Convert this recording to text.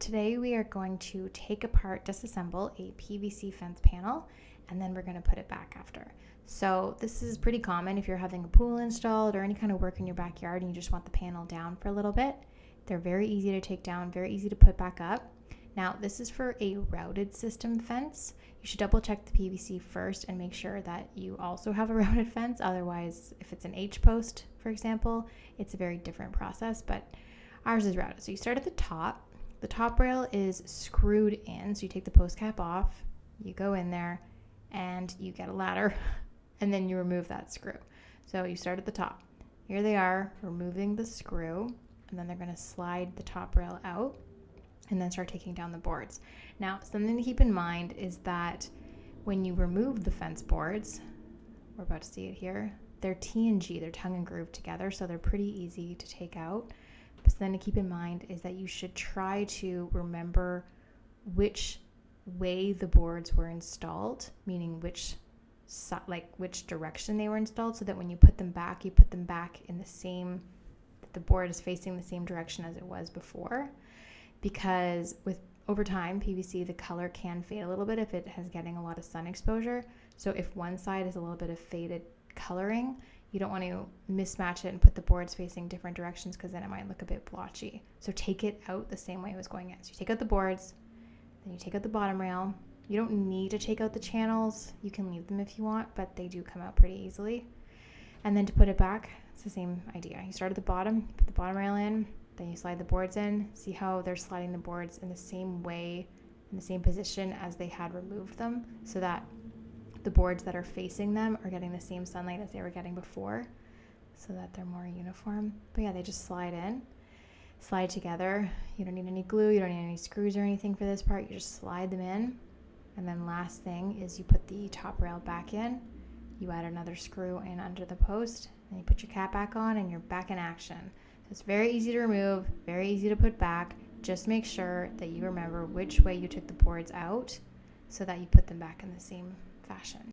today we are going to take apart, disassemble a PVC fence panel, and then we're going to put it back after. So this is pretty common if you're having a pool installed or any kind of work in your backyard and you just want the panel down for a little bit. They're very easy to take down, very easy to put back up. Now this is for a routed system fence. You should double check the PVC first and make sure that you also have a routed fence. Otherwise, if it's an H-post, for example, it's a very different process, but ours is routed. So you start at the top. The top rail is screwed in, so you take the post cap off, you go in there, and you get a ladder, and then you remove that screw. So you start at the top. Here they are, removing the screw, and then they're going to slide the top rail out, and then start taking down the boards. Now, something to keep in mind is that when you remove the fence boards, we're about to see it here, they're T&G, they're tongue and groove together, so they're pretty easy to take out. But something to keep in mind is that you should try to remember which way the boards were installed, meaning which direction they were installed, so that when you put them back in the same, the board is facing the same direction as it was before. Because over time, PVC, the color can fade a little bit if it is getting a lot of sun exposure. So if one side is a little bit of faded coloring, you don't want to mismatch it and put the boards facing different directions because then it might look a bit blotchy. So take it out the same way it was going in. So you take out the boards, then you take out the bottom rail. You don't need to take out the channels. You can leave them if you want, but they do come out pretty easily. And then to put it back, it's the same idea. You start at the bottom, put the bottom rail in, then you slide the boards in. See how they're sliding the boards in the same way, in the same position as they had removed them, so that the boards that are facing them are getting the same sunlight as they were getting before, so that they're more uniform. But yeah, they just slide in, slide together. You don't need any glue, you don't need any screws or anything for this part. You just slide them in. And then last thing is you put the top rail back in, you add another screw in under the post, and you put your cap back on and you're back in action. So it's very easy to remove, very easy to put back. Just make sure that you remember which way you took the boards out so that you put them back in the same fashion.